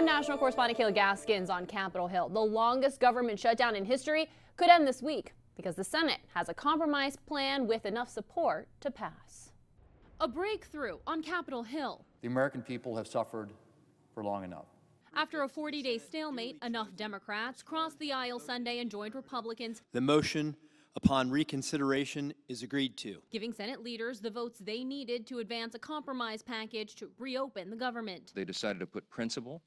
I'm national correspondent Kayla Gaskins on Capitol Hill. The longest government shutdown in history could end this week because the Senate has a compromise plan with enough support to pass. A breakthrough on Capitol Hill. The American people have suffered for long enough. After a 40-day stalemate, enough Democrats crossed the aisle Sunday and joined Republicans. The motion upon reconsideration is agreed to, giving Senate leaders the votes they needed to advance a compromise package to reopen the government. They decided to put principle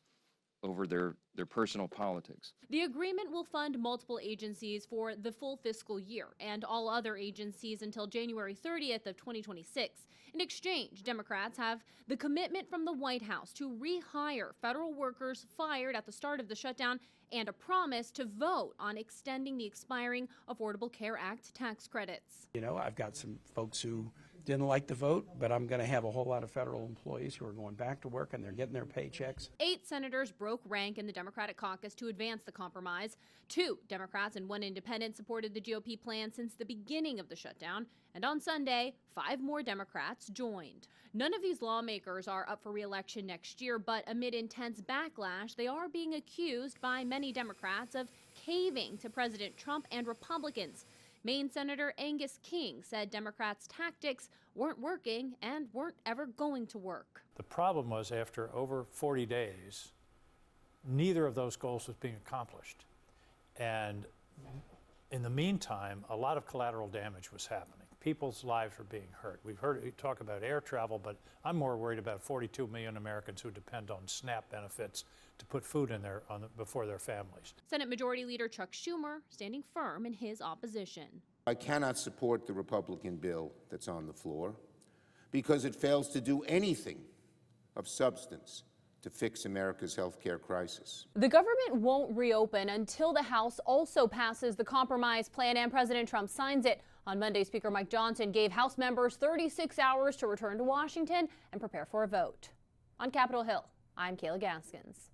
over their personal politics. The agreement will fund multiple agencies for the full fiscal year and all other agencies until January 30th of 2026. In exchange, Democrats have the commitment from the White House to rehire federal workers fired at the start of the shutdown and a promise to vote on extending the expiring Affordable Care Act tax credits. You know, I've got some folks who didn't like the vote, but I'm going to have a whole lot of federal employees who are going back to work and they're getting their paychecks. 8 senators broke rank in the Democratic caucus to advance the compromise. 2 Democrats and 1 independent supported the GOP plan since the beginning of the shutdown. And on Sunday, 5 more Democrats joined. None of these lawmakers are up for re-election next year, but amid intense backlash, they are being accused by many Democrats of caving to President Trump and Republicans. Maine Senator Angus said Democrats' tactics weren't working and weren't ever going to work. The problem was after over 40 days, neither of those goals was being accomplished. And in the meantime, a lot of collateral damage was happening. People's lives were being hurt. We've heard you talk about air travel, but I'm more worried about 42 million Americans who depend on SNAP benefits to put food in before their families. Senate Majority Leader Chuck Schumer standing firm in his opposition. I cannot support the Republican bill that's on the floor because it fails to do anything of substance to fix America's health care crisis. The government won't reopen until the House also passes the compromise plan and President Trump signs it. On Monday, Speaker Mike Johnson gave House members 36 hours to return to Washington and prepare for a vote. On Capitol Hill, I'm Kayla Gaskins.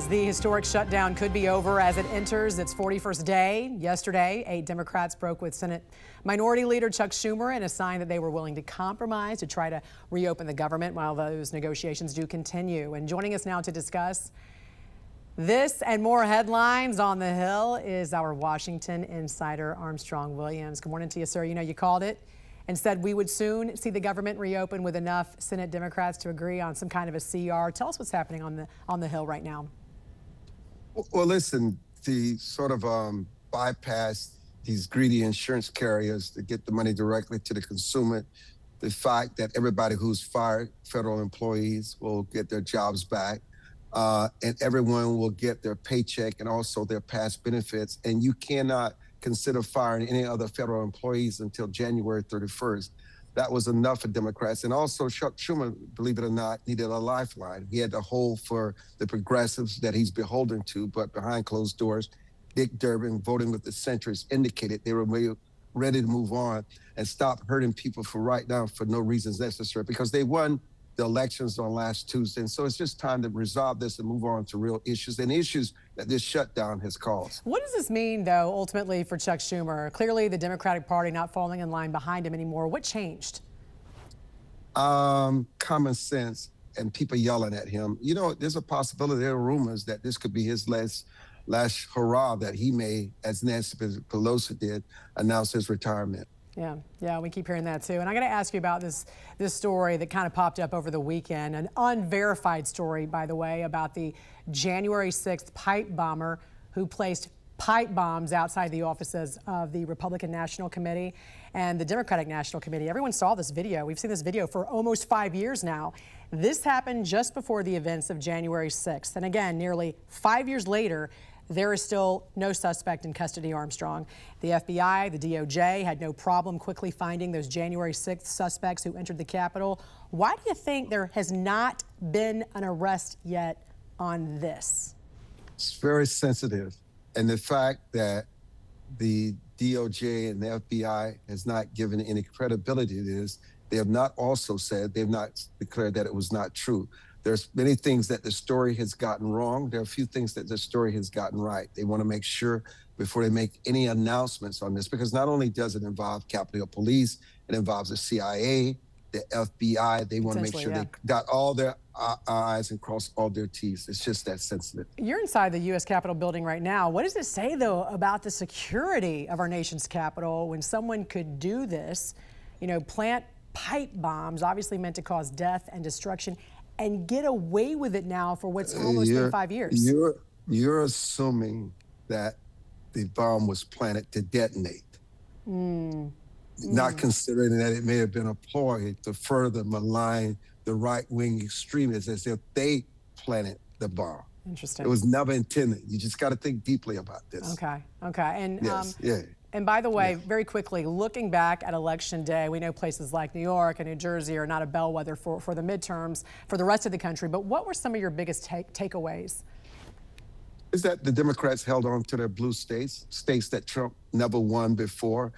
The historic shutdown could be over as it enters its 41st day. Yesterday, 8 Democrats broke with Senate Minority Leader Chuck Schumer in a sign that they were willing to compromise to try to reopen the government while those negotiations do continue. And joining us now to discuss this and more headlines on the Hill is our Washington insider, Armstrong Williams. Good morning to you, sir. You know, you called it and said we would soon see the government reopen with enough Senate Democrats to agree on some kind of a CR. Tell us what's happening on the Hill right now. Well, listen, the sort of bypass these greedy insurance carriers to get the money directly to the consumer, the fact that everybody who's fired, federal employees, will get their jobs back, and everyone will get their paycheck and also their past benefits. And you cannot consider firing any other federal employees until January 31st. That was enough for Democrats. And also Chuck Schumer, believe it or not, needed a lifeline. He had to hold for the progressives that he's beholden to, but behind closed doors, Dick Durbin, voting with the centrists, indicated they were ready to move on and stop hurting people for right now for no reasons necessary, because they won the elections on last Tuesday. And so it's just time to resolve this and move on to real issues and issues that this shutdown has caused. What does this mean, though, ultimately for Chuck Schumer? Clearly the Democratic Party not falling in line behind him anymore. What changed? Common sense and people yelling at him. You know, there's a possibility, there are rumors that this could be his last hurrah that he may, as Nancy Pelosi did, announce his retirement. Yeah, we keep hearing that too. And I got to ask you about this story that kind of popped up over the weekend, an unverified story, by the way, about the January 6th pipe bomber who placed pipe bombs outside the offices of the Republican National Committee and the Democratic National Committee. Everyone saw this video. We've seen this video for almost 5 years now. This happened just before the events of January 6th. And again, nearly 5 years later, there is still no suspect in custody, Armstrong. The FBI, the DOJ had no problem quickly finding those January 6th suspects who entered the Capitol. Why do you think there has not been an arrest yet on this? It's very sensitive. And the fact that the DOJ and the FBI has not given any credibility to this, they have not also said, they've not declared that it was not true. There's many things that the story has gotten wrong. There are a few things that the story has gotten right. They want to make sure before they make any announcements on this, because not only does it involve Capitol Police, it involves the CIA, the FBI. They want to make sure Potentially, they dot all their I's and cross all their T's. It's just that sensitive. You're inside the U.S. Capitol building right now. What does it say, though, about the security of our nation's capital when someone could do this, you know, plant pipe bombs, obviously meant to cause death and destruction, and get away with it now for what's almost been 5 years? You're assuming that the bomb was planted to detonate. Not considering that it may have been a ploy to further malign the right-wing extremists as if they planted the bomb. Interesting. It was never intended. You just got to think deeply about this. Okay. And Yes, yeah. And by the way, very quickly, looking back at Election Day, we know places like New York and New Jersey are not a bellwether for the midterms for the rest of the country. But what were some of your biggest takeaways? Is that the Democrats held on to their blue states that Trump never won before.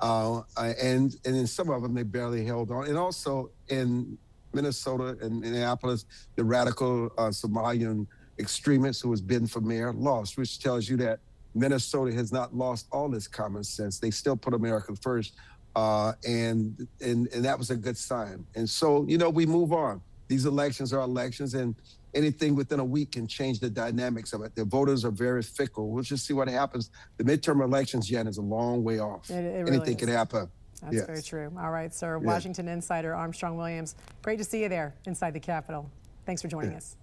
And in some of them, they barely held on. And also in Minnesota and Minneapolis, the radical Somalian extremists who has been for mayor lost, which tells you that Minnesota has not lost all its common sense. They still put America first. And that was a good sign. And so, you know, we move on. These elections are elections, and anything within a week can change the dynamics of it. The voters are very fickle. We'll just see what happens. The midterm elections, Jeanne, is a long way off. Anything can happen. That's very true. All right, sir. Washington insider Armstrong Williams. Great to see you there inside the Capitol. Thanks for joining us.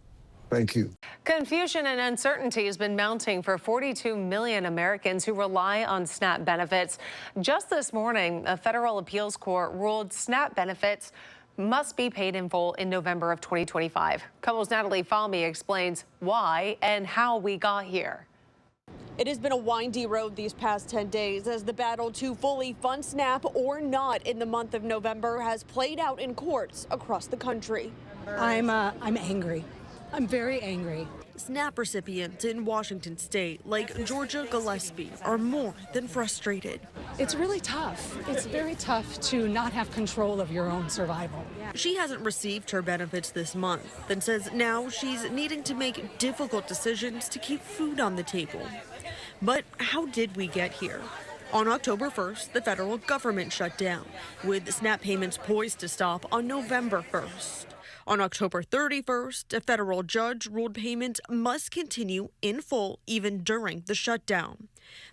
Thank you. Confusion and uncertainty has been mounting for 42 million Americans who rely on SNAP benefits. Just this morning, a federal appeals court ruled SNAP benefits must be paid in full in November of 2025. KOMO's Natalie Fahmy explains why and how we got here. It has been a windy road these past 10 days as the battle to fully fund SNAP or not in the month of November has played out in courts across the country. I'm angry. I'm very angry. SNAP recipients in Washington state, like Georgia Gillespie, are more than frustrated. It's really tough. It's very tough to not have control of your own survival. She hasn't received her benefits this month and says now she's needing to make difficult decisions to keep food on the table. But how did we get here? On October 1st, the federal government shut down, with SNAP payments poised to stop on November 1st. On October 31st, a federal judge ruled payments must continue in full even during the shutdown.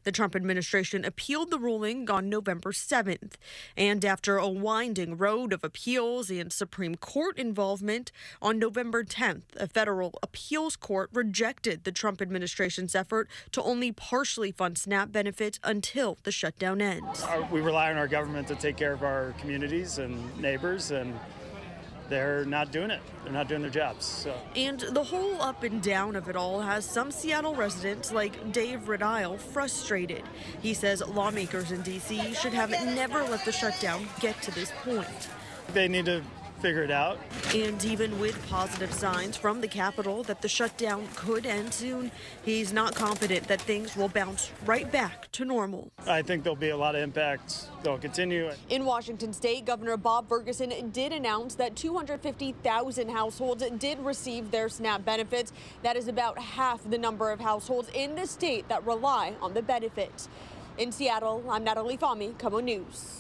The Trump administration appealed the ruling on November 7th. And after a winding road of appeals and Supreme Court involvement, on November 10th, a federal appeals court rejected the Trump administration's effort to only partially fund SNAP benefits until the shutdown ends. We rely on our government to take care of our communities and neighbors, and they're not doing it. They're not doing their jobs. So. And the whole up and down of it all has some Seattle residents like Dave Redile frustrated. He says lawmakers in D.C. should have never let the shutdown get to this point. They need to figure it out. And even with positive signs from the Capitol that the shutdown could end soon, he's not confident that things will bounce right back to normal. I think there'll be a lot of impacts. They'll continue. In Washington state, Governor Bob Ferguson did announce that 250,000 households did receive their SNAP benefits. That is about half the number of households in the state that rely on the benefit. In Seattle, I'm Natalie Fahmy, KOMO News.